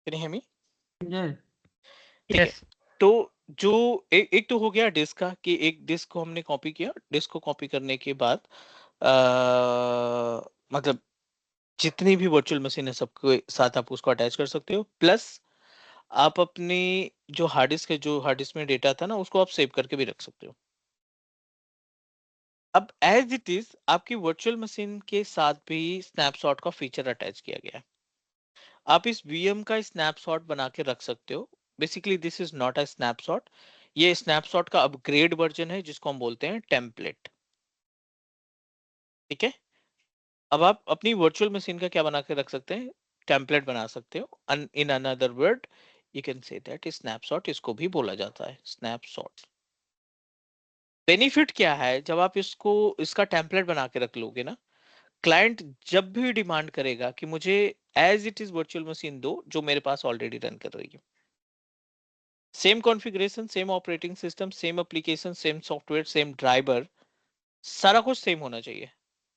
can you hear me? जय। ठीक है। यस। तो जो एक तो हो गया डिस्क का, कि एक डिस्क को हमने कॉपी किया, डिस्क को कॉपी करने के बाद मतलब जितनी भी वर्चुअल मशीन है सबके साथ आप उसको अटैच कर सकते हो, प्लस आप अपनी जो हार्ड डिस्क है, जो हार्ड डिस्क में डेटा था ना, उसको आप सेव करके भी रख सकते हो। अब एज इट इज आपकी वर्चुअल मशीन के साथ भी स्नैपशॉट का फीचर अटैच किया गया है। आप इस वीएम का स्नैपशॉट बना के रख सकते हो। Basically this is not a snapshot, ये स्नैपशॉट का अपग्रेड वर्जन है जिसको हम बोलते हैं टेम्पलेट। ठीक है, अब आप अपनी वर्चुअल मशीन का क्या बना के रख सकते हैं, टेम्पलेट बना सकते हो। In another word you can say that snapshot, इसको भी बोला जाता है स्नैपशॉट। बेनिफिट क्या है जब आप इसको, इसका टेम्पलेट बना के रख लोगे ना, क्लाइंट जब भी डिमांड करेगा कि मुझे as it is virtual machine दो जो मेरे पास ऑलरेडी रन कर रही है, same configuration, same operating system, same application, same software, same driver, सारा कुछ सेम होना चाहिए।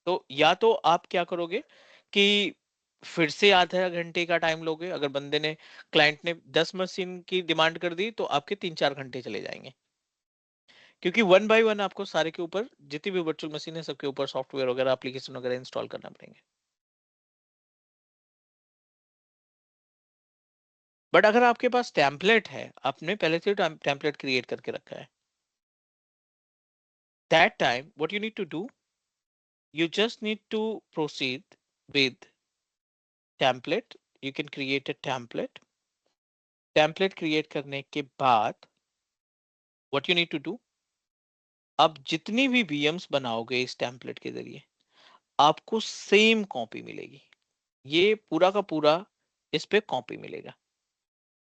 तो या तो आप क्या करोगे कि फिर से आधा घंटे का टाइम लोगे, अगर बंदे ने, क्लाइंट ने 10 मशीन की डिमांड कर दी तो आपके 3-4 घंटे चले जाएंगे, क्योंकि वन बाय वन आपको सारे के ऊपर जितनी भी वर्चुअल मशीन है सबके ऊपर सॉफ्टवेयर वगैरह, एप्लीकेशन वगैरह इंस्टॉल करना पड़ेंगे। बट अगर आपके पास टेम्पलेट है, आपने पहले से टेम्पलेट क्रिएट करके रखा है, that time what you need to do, you just need to proceed with template. You can create a template create करने के बाद what you need to do, अब जितनी भी VMs बनाओगे इस टेम्पलेट के जरिए आपको सेम कॉपी मिलेगी, ये पूरा का पूरा इस पे कॉपी मिलेगा।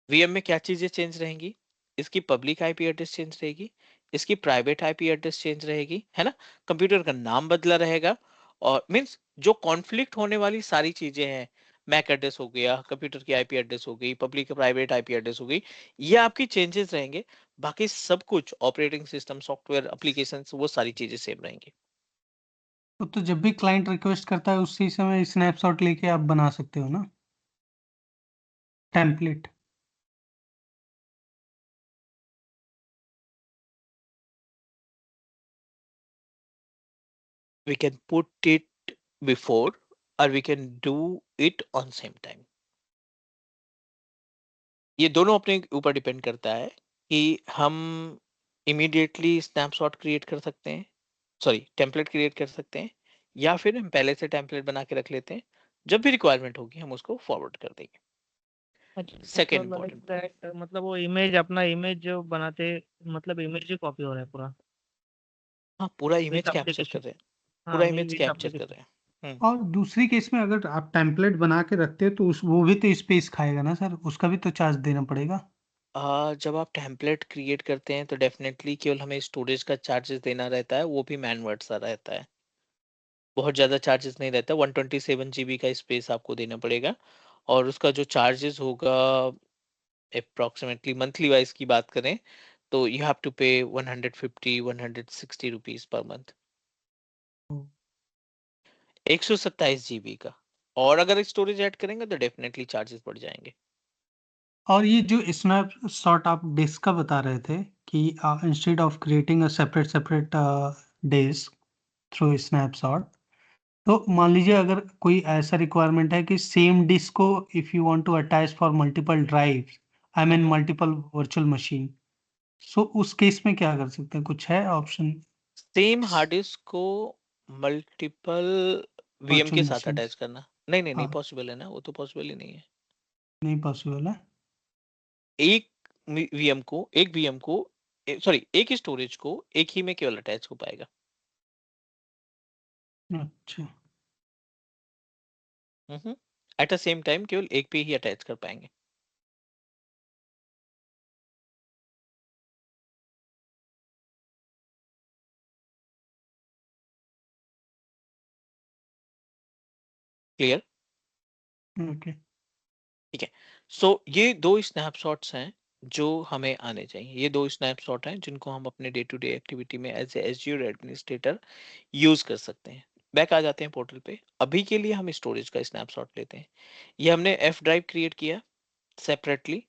वीएम में क्या चीजें चेंज रहेंगी, इसकी पब्लिक आईपी एड्रेस चेंज रहेगी, इसकी प्राइवेट आईपी एड्रेस चेंज रहेगी, है ना, कंप्यूटर का नाम बदला रहेगा, और मींस जो कॉन्फ्लिक्ट होने वाली सारी चीजें हैं, मैक एड्रेस हो गया, कंप्यूटर की आईपी एड्रेस हो गई, पब्लिक प्राइवेट आईपी एड्रेस हो गई, ये आपकी चेंजेस रहेंगे। बाकी सब कुछ ऑपरेटिंग सिस्टम, सॉफ्टवेयर, एप्लीकेशन, वो सारी चीजें सेम रहेंगी। तो जब भी क्लाइंट रिक्वेस्ट करता है उसी समय स्नैपशॉट लेके आप बना सकते हो ना template. We can put it before or we can do it on same time. ये दोनों अपने ऊपर डिपेंड करता है कि हम इमीडिएटली स्नैपशॉट क्रिएट कर सकते हैं, सॉरी टेम्पलेट क्रिएट कर सकते हैं, या फिर हम पहले से टेम्पलेट बना के रख लेते हैं, जब भी रिक्वायरमेंट होगी हम उसको फॉरवर्ड कर देंगे। अच्छा, सेकेंड मतलब लाइक इंपॉर्टेंट, दैट, मतलब वो इमेज, अपना इमेज जो बनाते, मतलब इमेज ही कॉपी हो रहा है पूरा हाँ पूरा विथ इमेज कैप्चर कर एप्लीकेशन। रहे हैं, हाँ, पूरा मी इमेज विथ कैप्चर कर एप्लीकेशन। रहे हैं। और दूसरी केस में अगर आप टेम्पलेट बना के रखते हो तो उस वो भी तो स्पेस खाएगा ना सर, उसका भी तो चार्ज देना पड़ेगा। जब आप टेम्पलेट क्रिएट करते हैं तो डेफिनेटली केवल हमें स्टोरेज का चार्जेस देना रहता है, वो भी मैनवर्ड सा रहता है, बहुत ज़्यादा चार्जेस नहीं रहता। 127 GB का स्पेस आपको देना पड़ेगा, और उसका जो चार्जेस होगा अप्रोक्सीमेटली मंथली वाइज की बात करें तो यू हैव टू पे 150-160 रुपीज पर मंथ, 127 GB का। और अगर स्टोरेज ऐड करेंगे तो डेफिनेटली चार्जेस बढ़ जाएंगे। और ये जो स्नैपशॉट आप डिस्क का बता रहे थे कि instead of creating a separate separate disk through snapshot, तो मान लीजिए अगर कोई ऐसा रिक्वायरमेंट है कि सेम डिस्क को if you want to attach for multiple drives, I mean multiple virtual machine, so उस केस में क्या कर सकते हैं, कुछ है ऑप्शन? सेम हार्ड डिस्क को मल्टीपल वीएम वर्चुअल के साथ मशीन, अटैच करना, नहीं नहीं नहीं हाँ, पॉसिबल है ना, वो तो पॉसिबल ही नहीं है। नहीं पॉसिबल है। एक वीएम को, सॉरी एक स्टोरेज को एक ही में केवल अटैच हो पाएगा। अच्छा, एट अ सेम टाइम केवल एक पे ही अटैच कर पाएंगे। क्लियर? ओके। ठीक है। सो ये दो स्नैपशॉट्स हैं जो हमें आने चाहिए, ये दो स्नैपशॉट हैं जिनको हम अपने डे टू डे एक्टिविटी में एज एज्योर एडमिनिस्ट्रेटर यूज कर सकते हैं। बैक आ जाते हैं पोर्टल पे, अभी के लिए हम स्टोरेज का स्नैपशॉट लेते हैं। ये हमने एफ ड्राइव क्रिएट किया सेपरेटली,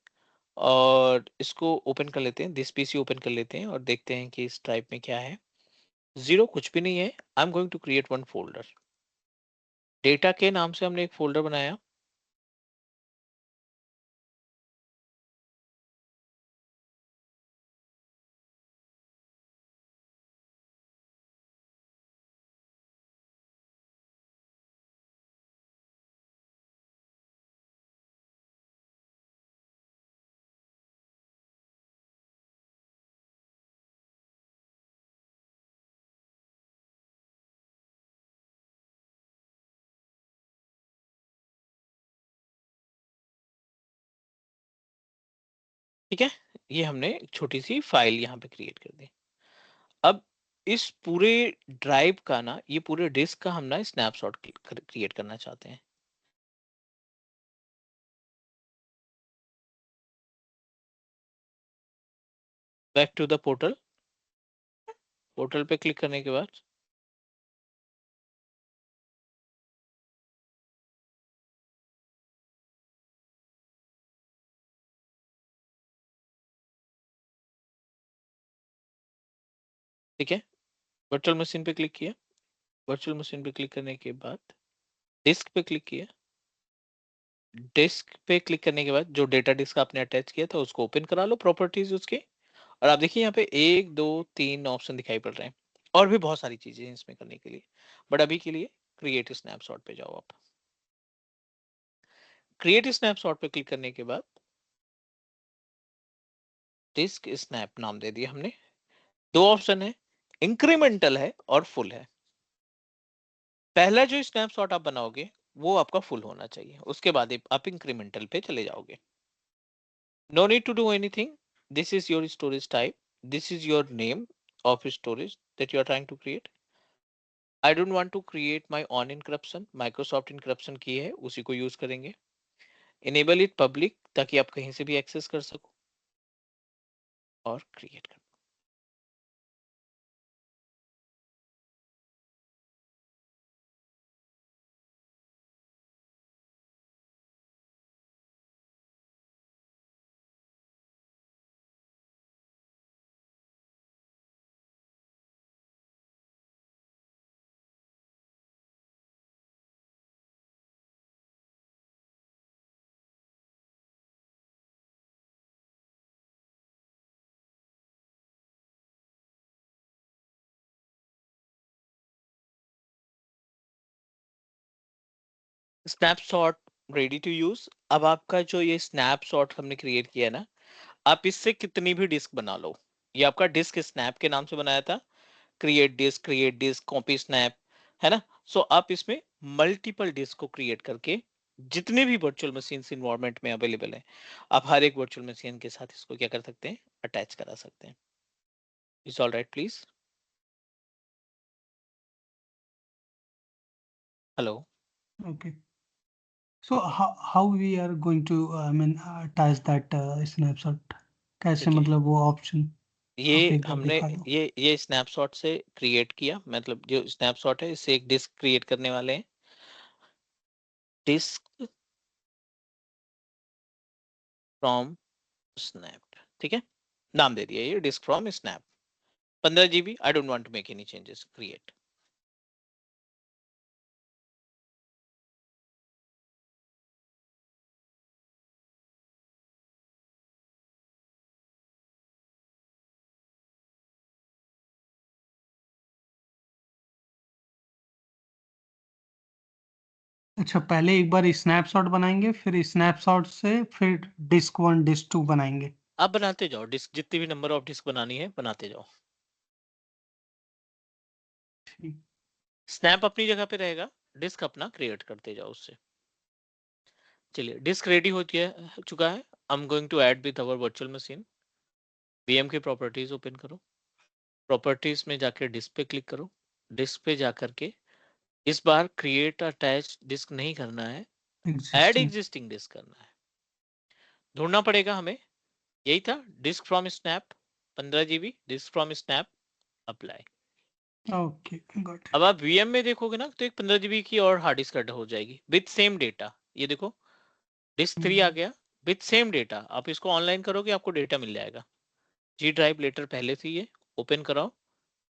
और इसको ओपन कर लेते हैं, दिस पीसी ओपन कर लेते हैं और देखते हैं कि इस ड्राइव में क्या है। जीरो कुछ भी नहीं है। I am going to create one folder, data के नाम से हमने एक फोल्डर बनाया। ठीक है, ये हमने एक छोटी सी फाइल यहाँ पे क्रिएट कर दी। अब इस पूरे ड्राइव का ना, ये पूरे डिस्क का हम ना स्नैपशॉट क्रिएट करना चाहते हैं। Back to the portal. Portal पे क्लिक करने के बाद ठीक है, वर्चुअल मशीन पे क्लिक किया। वर्चुअल मशीन पे क्लिक करने के बाद डिस्क पे क्लिक किया। डिस्क पे क्लिक करने के बाद जो डेटा डिस्क आपने अटैच किया था उसको ओपन करा लो, प्रॉपर्टीज उसके। और आप देखिए यहाँ पे 1 2 3 ऑप्शन दिखाई पड़ रहे हैं, और भी बहुत सारी चीजें हैं इसमें करने के लिए, बट अभी के लिए क्रिएट स्नैपशॉट पे जाओ आप। क्रिएट स्नैपशॉट पे क्लिक करने के बाद डिस्क स्नैप नाम दे दिया हमने। 2 ऑप्शन है, इंक्रीमेंटल है और फुल है। पहला जो स्नैपशॉट आप बनाओगे वो आपका फुल होना चाहिए, उसके बाद आप इंक्रीमेंटल पे चले जाओगे। No need to do anything. This is your storage type. This is your name of storage that you are trying to create. I don't want to create my own encryption. Microsoft encryption की है, उसी को use करेंगे। Enable it public ताकि आप कहीं से भी एक्सेस कर सको, और क्रिएट कर। Snapshot ready to use. अब आपका जो ये स्नैपशॉट हमने क्रिएट किया ना, आप इससे कितनी भी डिस्क बना लो। ये आपका डिस्क स्नैप के नाम से बनाया था, क्रिएट डिस्क कॉपी स्नैप, है ना। सो आप इसमें मल्टीपल डिस्क को क्रिएट करके जितने भी वर्चुअल मशीन इन्वायरमेंट में अवेलेबल है, आप हर एक वर्चुअल मशीन के साथ इसको क्या कर सकते हैं, अटैच करा सकते हैं। It's all right please. Hello. Okay. So how we are going to attach that snapshot? कैसे ठीक है, मतलब वो ऑप्शन आप ये एक बार हमने दिखा दो। ये स्नैपशॉट से क्रिएट किया, मतलब जो स्नैपशॉट है इससे एक डिस्क क्रिएट करने वाले हैं। डिस्क फ्रॉम स्नैप, ठीक है, नाम दे दिया ये disk from snap. 15 GB। I don't want to make any changes, create. अच्छा, पहले एक बार स्नैपशॉट बनाएंगे, फिर स्नैपशॉट से फिर डिस्क 1 डिस्क 2 बनाएंगे। आप बनाते जाओ डिस्क, जितनी भी नंबर ऑफ डिस्क बनानी है बनाते जाओ। ठीक। स्नैप अपनी जगह पे रहेगा, डिस्क अपना क्रिएट करते जाओ उससे। चलिए, डिस्क रेडी हो चुका है। I am going to add with our virtual machine. VM की प्रॉपर्टीज ओपन करो। प्रॉपर्टीज में जाके डिस्क पे क्लिक करो। डिस्क पे जाकर के इस बार क्रिएट अटैच डिस्क नहीं करना है, ऐड एग्जिस्टिंग। एग्जिस्टिंग डिस्क करना है। ढूंढना पड़ेगा हमें, यही था disk from snap 15 GB disk from snap, apply. Okay, got अब इट। आप वीएम में देखोगे ना तो एक 15 GB की और हार्ड डिस्क ऐड हो जाएगी विद सेम डेटा। ये देखो, डिस्क 3 आ गया विद सेम डेटा। आप इसको ऑनलाइन करोगे आपको डेटा मिल जाएगा। जी ड्राइव लेटर पहले से ही है, ओपन कराओ,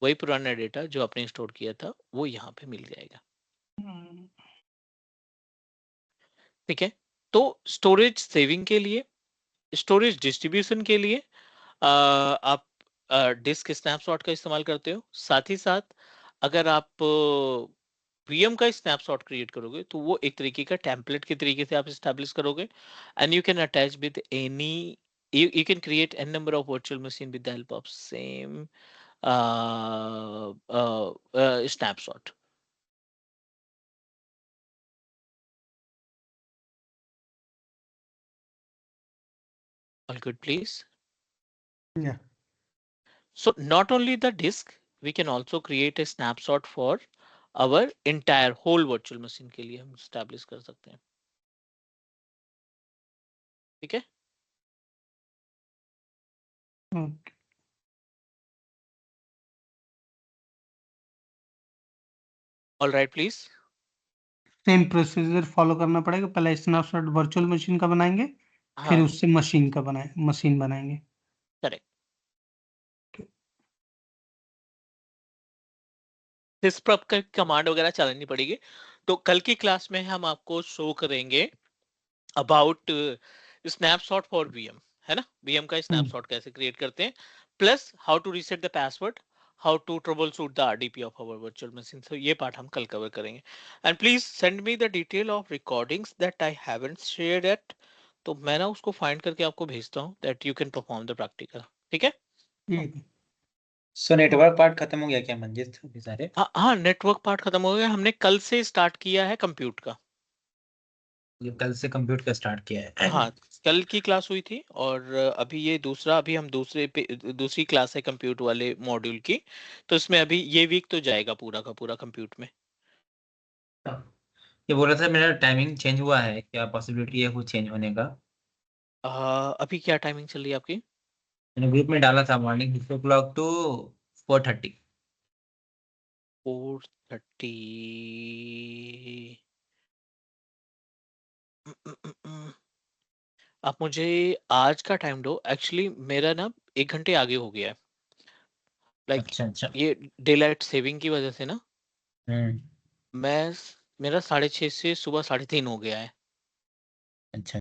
वही पुराना डेटा जो आपने स्टोर किया था वो यहाँ पे मिल जाएगा। ठीक है, तो स्टोरेज सेविंग के लिए, स्टोरेज डिस्ट्रीब्यूशन के लिए आप डिस्क स्नैपशॉट का इस्तेमाल करते हो। साथ ही साथ अगर आप वीएम का स्नैपशॉट क्रिएट करोगे तो वो एक तरीके का टेम्पलेट के तरीके से आप स्टैब्लिश करोगे, and you can attach with any, you can create n number of virtual machine with the help of same snapshot. All good, please. या So not only the disk, we can also create a snapshot for our entire whole virtual machine के लिए हम establish कर सकते हैं. ठीक है. All right, please. Same procedure follow करना पड़ेगा. पहले स्नैपशॉट वर्चुअल मशीन का बनाएंगे, फिर हाँ, उससे मशीन बनाएंगे. करेक्ट. सिस्प्रप का कमांड वगैरह चलानी पड़ेगी. तो कल की क्लास में हम आपको शो करेंगे अबाउट स्नैपशॉट फॉर वीएम, है ना. वीएम का स्नैपशॉट कैसे क्रिएट करते हैं, plus how to reset the password, how to troubleshoot the RDP of our virtual machine. तो ये पार्ट हम कल कवर करेंगे. And please send me the detail of recordings that I haven't shared yet. तो मैं ना उसको find करके आपको भेजता हूँ that you can perform the practical. ठीक है. ठीक है. सो नेटवर्क पार्ट खत्म हो गया क्या मंजित अभी सारे? हाँ, नेटवर्क पार्ट खत्म हो गया. हमने कल से स्टार्ट किया है कंप्यूट का. ये कल से कंप्यूटर का स्टार्ट किया है. हाँ, कल की क्लास हुई थी और अभी ये अभी हम दूसरी क्लास है कंप्यूट वाले मॉड्यूल की. तो इसमें अभी ये वीक तो जाएगा पूरा का पूरा कंप्यूट में. ये बोला था मेरा टाइमिंग चेंज हुआ है, क्या पॉसिबिलिटी है कुछ चेंज होने का? अभी क्या टाइमिंग चल रही है आपकी? मैंने ग्रुप में डाला था मॉर्निंग 6 o'clock to 4:30. 4:30. आप मुझे आज का टाइम दो. एक्चुअली मेरा ना 1 घंटे आगे हो गया है. लाइक अच्छा अच्छा. ये डे लाइट सेविंग की वजह से ना हम्म. मेरा 6:30 से सुबह 3:30 हो गया है. अच्छा.